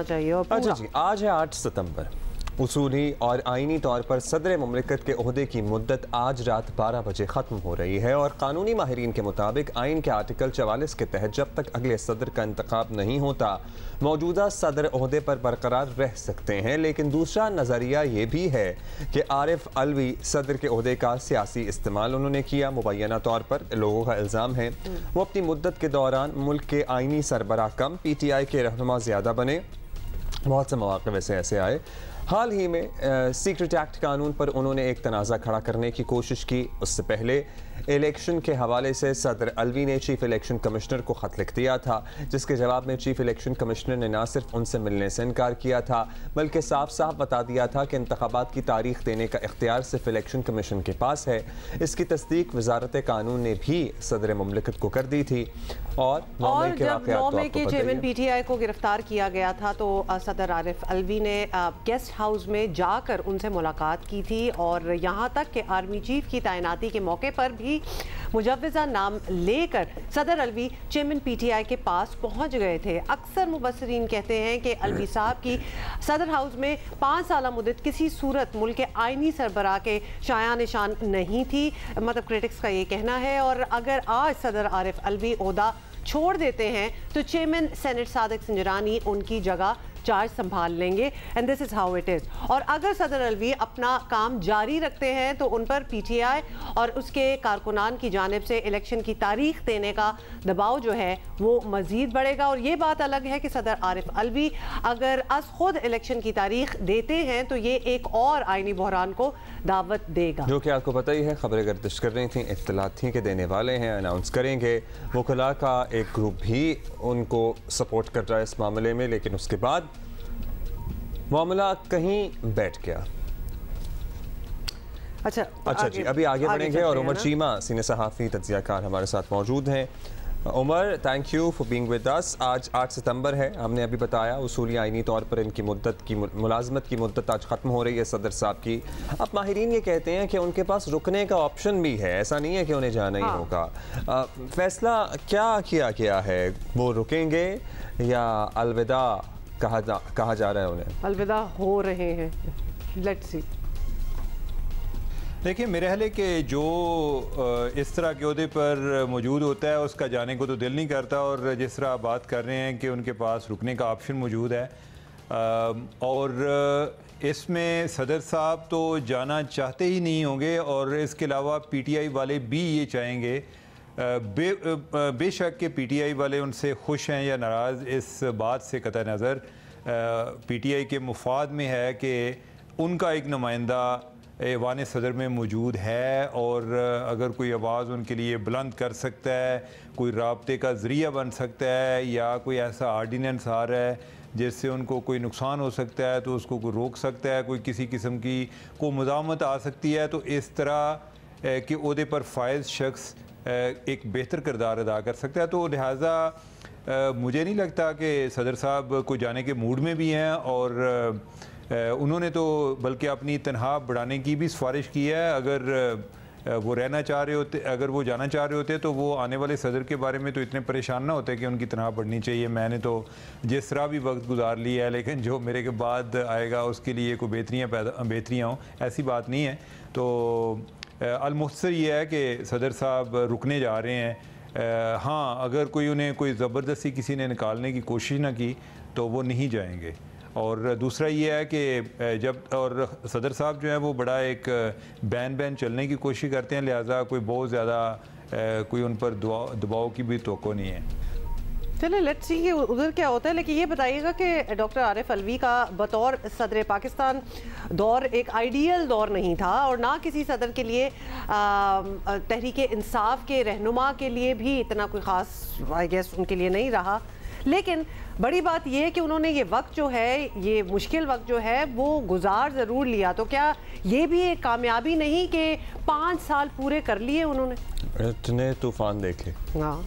चाहिए। और अच्छा जी, आज है 8 सितंबर। उसूली और आईनी तौर पर सदर मुमलिकत के ओहदे की मुद्दत आज रात 12 बजे ख़त्म हो रही है और कानूनी माहिरीन के मुताबिक आइन के आर्टिकल 44 के तहत जब तक अगले सदर का इंतखाब नहीं होता मौजूदा सदर ओहदे पर बरकरार रह सकते हैं। लेकिन दूसरा नज़रिया ये भी है कि आरिफ अलवी सदर के ओहदे का सियासी इस्तेमाल उन्होंने किया। मुबैना तौर पर लोगों का इल्ज़ाम है वो अपनी मुद्दत के दौरान मुल्क के आइनी सरबराह कम, PTI के रहनुमा ज़्यादा बने। बहुत से मौक़े वैसे ऐसे आए। हाल ही में सीक्रेट एक्ट कानून पर उन्होंने एक तनाज़ा खड़ा करने की कोशिश की। उससे पहले इलेक्शन के हवाले से सदर अलवी ने चीफ इलेक्शन कमिश्नर को ख़त लिख दिया था, जिसके जवाब में चीफ इलेक्शन कमिश्नर ने न सिर्फ उनसे मिलने से इनकार किया था बल्कि साफ साफ बता दिया था कि इंतखाबात की तारीख देने का इख्तियार सिर्फ इलेक्शन कमीशन के पास है। इसकी तस्दीक वजारत कानून ने भी सदर मुमलिकत को कर दी थी। और जब 9 मई के चेयरमैन PTI को गिरफ्तार किया गया था तो सदर आरिफ अलवी ने गेस्ट हाउस में जाकर उनसे मुलाकात की थी और यहाँ तक कि आर्मी चीफ की तैनाती के मौके पर भी मुजव्वज़ा नाम लेकर सदर अलवी चेयरमैन PTI के पास पहुँच गए थे। अक्सर मुबस्सरीन कहते हैं कि अलवी साहब की सदर हाउस में 5 साल मुद्दत किसी सूरत मुल्क के आइनी सरबराह के शाया निशान नहीं थी, मतलब क्रिटिक्स का ये कहना है। और अगर आज सदर आरिफ अलवी ओहदा छोड़ देते हैं तो चेयरमैन सेनेट सादिक सिंजरानी उनकी जगह चार्ज संभाल लेंगे and this is how it is. और अगर सदर अलवी अपना काम जारी रखते हैं तो उन पर PTI और उसके कारकुनान की जानिब से इलेक्शन की तारीख देने का दबाव जो है वो मज़ीद बढ़ेगा। और ये बात अलग है कि सदर आरिफ अलवी अगर खुद इलेक्शन की तारीख देते हैं तो ये एक और आइनी बहरान को दावत देगा, जो कि आपको पता ही है। खबरें गर्दिश कर रही थी, इत्तलात थी कि देने वाले हैं, अनाउंस करेंगे। वकला का एक ग्रुप भी उनको सपोर्ट कर रहा है इस मामले में, लेकिन उसके बाद मामला कहीं बैठ गया। अच्छा जी, अभी आगे बढ़ेंगे और उमर चीमा सीनियर सहाफ़ी तज्ज़ियाकार हमारे साथ मौजूद हैं। Umar, thank you for being with us. आज 8 सितंबर है, हमने अभी बताया उसूली आइनी तौर पर इनकी मुद्दत की मुलाजमत की मुद्दत आज ख़त्म हो रही है सदर साहब की। अब माहिरीन ये कहते हैं कि उनके पास रुकने का ऑप्शन भी है, ऐसा नहीं है कि उन्हें जाना ही होगा। फैसला क्या किया गया है, वो रुकेंगे या अलविदा कहा जा रहा है उन्हें? अलविदा हो रहे हैं, लेट्स सी। देखिए, मेरे ख्याल है कि जो इस तरह के ओहदे पर मौजूद होता है उसका जाने को तो दिल नहीं करता। और जिस तरह आप बात कर रहे हैं कि उनके पास रुकने का ऑप्शन मौजूद है और इसमें सदर साहब तो जाना चाहते ही नहीं होंगे और इसके अलावा PTI वाले भी ये चाहेंगे। बेशक के PTI वाले उनसे खुश हैं या नाराज़, इस बात से कतई नज़र PTI के मुफाद में है कि उनका एक नुमाइंदा ऐवान सदर में मौजूद है और अगर कोई आवाज़ उनके लिए बुलंद कर सकता है, कोई राब्ते का ज़रिया बन सकता है या कोई ऐसा आर्डीनेंस आ रहा है जिससे उनको कोई नुकसान हो सकता है तो उसको कोई रोक सकता है, कोई किसी किस्म की को मुज़ामत आ सकती है, तो इस तरह के ओहदे पर फायज शख्स एक बेहतर किरदार अदा कर सकता है। तो लिहाजा मुझे नहीं लगता कि सदर साहब को जाने के मूड में भी हैं और उन्होंने तो बल्कि अपनी तनख्वाह बढ़ाने की भी सिफारिश की है। अगर वो रहना चाह रहे होते, अगर वो जाना चाह रहे होते तो वो आने वाले सदर के बारे में तो इतने परेशान ना होते कि उनकी तनख्वाह बढ़नी चाहिए। मैंने तो जिस तरह भी वक्त गुजार लिया है, लेकिन जो मेरे के बाद आएगा उसके लिए कोई बेहतरियाँ हों, ऐसी बात नहीं है। तो अलमुख्तसर ये है कि सदर साहब रुकने जा रहे हैं। हाँ, अगर कोई उन्हें कोई ज़बरदस्ती किसी ने निकालने की कोशिश ना की तो वो नहीं जाएंगे। और दूसरा ये है कि जब और सदर साहब जो है वो बड़ा एक बैन चलने की कोशिश करते हैं, लिहाजा कोई बहुत ज़्यादा कोई उन पर दबाव की भी तवक्को नहीं है। चलिए लेट्स सी कि उधर क्या होता है। लेकिन ये बताइएगा कि डॉक्टर आरिफ अलवी का बतौर सदर पाकिस्तान दौर एक आइडियल दौर नहीं था और ना किसी सदर के लिए तहरीक इंसाफ के रहनुमा के लिए भी इतना कोई ख़ास आई गेस उनके लिए नहीं रहा। लेकिन बड़ी बात यह है कि उन्होंने ये वक्त जो है, ये मुश्किल वक्त जो है वो गुजार ज़रूर लिया। तो क्या ये भी एक कामयाबी नहीं कि 5 साल पूरे कर लिए उन्होंने? इतने तूफान देखे, हाँ,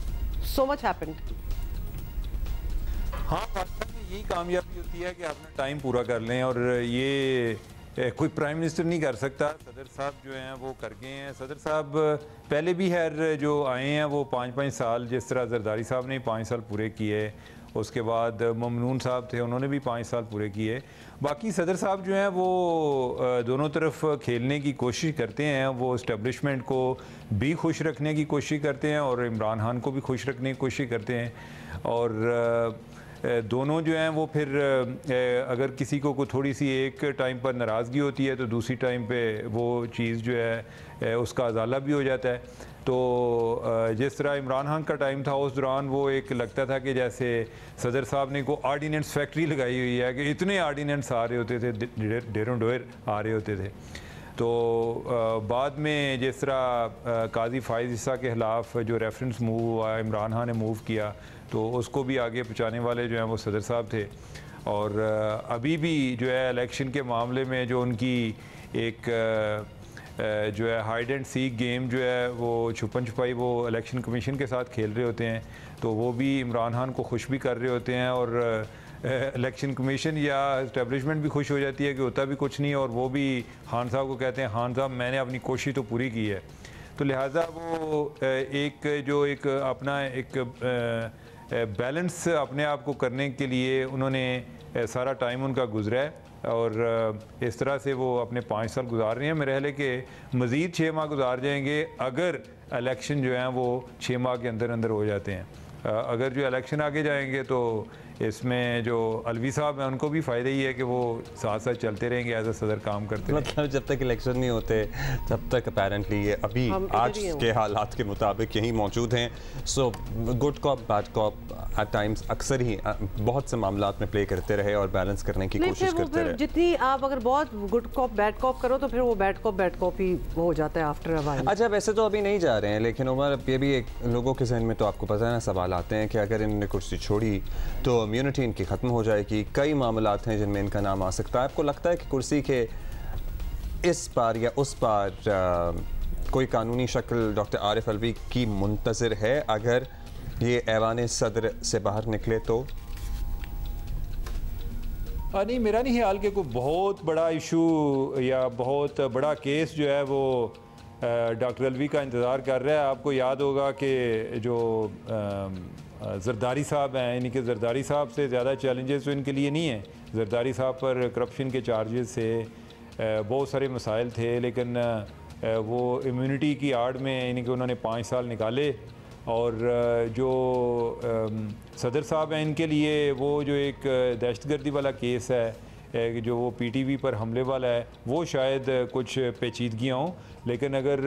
सो मच हैपेंड। हाँ, यही कामयाबी होती है कि आपने टाइम पूरा कर लें और ये कोई प्राइम मिनिस्टर नहीं कर सकता। सदर साहब जो हैं वो कर गए हैं। सदर साहब पहले भी जो आए हैं वो 5-5 साल, जिस तरह जरदारी साहब ने 5 साल पूरे किए उसके बाद ममनून साहब थे, उन्होंने भी 5 साल पूरे किए। बाकी सदर साहब जो हैं वो दोनों तरफ खेलने की कोशिश करते हैं, वो इस्टेब्लिशमेंट को भी खुश रखने की कोशिश करते हैं और इमरान खान को भी खुश रखने की कोशिश करते हैं। और दोनों जो हैं वो फिर अगर किसी को थोड़ी सी एक टाइम पर नाराज़गी होती है तो दूसरी टाइम पे वो चीज़ जो है उसका अजाला भी हो जाता है। तो जिस तरह इमरान खान का टाइम था उस दौरान वो एक लगता था कि जैसे सदर साहब ने को आर्डीनेंस फैक्ट्री लगाई हुई है कि इतने आर्डीनेंस आ रहे होते थे, ढेरों ढेर आ रहे होते थे। तो बाद में जिस तरह काजी फाइज ईसा के ख़िलाफ़ जो रेफरेंस मूव हुआ, इमरान खान ने मूव किया, तो उसको भी आगे पहुँचाने वाले जो हैं वो सदर साहब थे। और अभी भी जो है इलेक्शन के मामले में जो उनकी एक जो है हाइड एंड सीक गेम जो है वो छुपन छुपाई वो इलेक्शन कमीशन के साथ खेल रहे होते हैं, तो वो भी इमरान खान को खुश भी कर रहे होते हैं और इलेक्शन कमीशन या इस्टेब्लिशमेंट भी खुश हो जाती है कि होता भी कुछ नहीं, और वो भी खान साहब को कहते हैं खान साहब मैंने अपनी कोशिश तो पूरी की है। तो लिहाजा वो एक जो एक अपना एक बैलेंस अपने आप को करने के लिए उन्होंने सारा टाइम उनका गुजरा है और इस तरह से वो अपने 5 साल गुजार रहे हैं। मेरे ख्याल है कि मज़ीद 6 माह गुजार जाएंगे अगर इलेक्शन जो हैं वो 6 माह के अंदर अंदर हो जाते हैं। अगर जो इलेक्शन आगे जाएंगे तो इसमें जो अलवी साहब हैं उनको भी फ़ायदा ही है कि वो साथ साथ चलते रहेंगे, एज ए सदर काम करते मतलब जब तक इलेक्शन नहीं होते तब तक अपेरेंटली ये अभी आज के हालात के मुताबिक यहीं मौजूद हैं। So good cop bad cop at times अक्सर ही बहुत से मामलात में प्ले करते रहे और बैलेंस करने की कोशिश करते रहे। जितनी आप अगर बहुत गुड कॉप बैड कॉप करो तो फिर वो बैड कॉप ही हो जाता है आफ्टर अ व्हाइल। अच्छा, वैसे तो अभी नहीं जा रहे हैं, लेकिन उमर ये भी एक लोगों के जहन में तो आपको पता है ना सवाल आते हैं कि अगर इन्होंने कुर्सी छोड़ी तो इम्यूनिटी इनकी ख़त्म हो जाएगी। कई मामलात हैं जिनमें इनका नाम आ सकता है। आपको लगता है कि कुर्सी के इस पार या उस पार कोई कानूनी शक्ल डॉक्टर आरिफ अलवी की मुंतज़िर है अगर ये ऐवान सदर से बाहर निकले तो? नहीं, मेरा नहीं ख्याल कि कोई बहुत बड़ा इशू या बहुत बड़ा केस जो है वो डॉक्टर अलवी का इंतज़ार कर रहा है। आपको याद होगा कि जो जरदारी साहब हैं, यानी कि जरदारी साहब से ज़्यादा चैलेंजेस तो इनके लिए नहीं हैं। जरदारी साहब पर करप्शन के चार्जेस से बहुत सारे मसाइल थे, लेकिन वो इम्यूनिटी की आड़ में यानी कि उन्होंने 5 साल निकाले। और जो सदर साहब हैं इनके लिए वो जो एक दहशतगर्दी वाला केस है जो वो PTV पर हमले वाला है, वो शायद कुछ पेचीदगियाँ हों, लेकिन अगर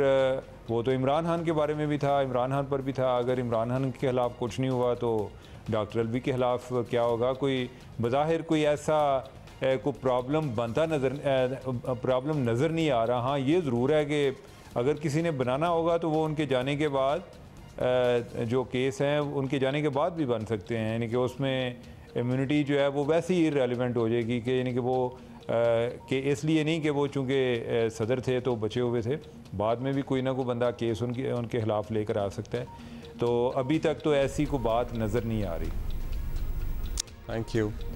वो तो इमरान खान के बारे में भी था, इमरान खान पर भी था। अगर इमरान खान के ख़िलाफ़ कुछ नहीं हुआ तो डॉक्टर अलवी के ख़िलाफ़ क्या होगा? कोई बज़ाहिर कोई ऐसा कोई प्रॉब्लम नज़र नहीं आ रहा। हाँ, ये ज़रूर है कि अगर किसी ने बनाना होगा तो वो उनके जाने के बाद जो केस हैं उनके जाने के बाद भी बन सकते हैं, यानी कि उसमें इम्यूनिटी जो है वो वैसे ही इररेलेवेंट हो जाएगी कि यानी कि वो कि इसलिए नहीं कि वो चूँकि सदर थे तो बचे हुए थे, बाद में भी कोई ना कोई बंदा केस उनके ख़िलाफ़ लेकर आ सकता है। तो अभी तक तो ऐसी कोई बात नज़र नहीं आ रही। Thank you.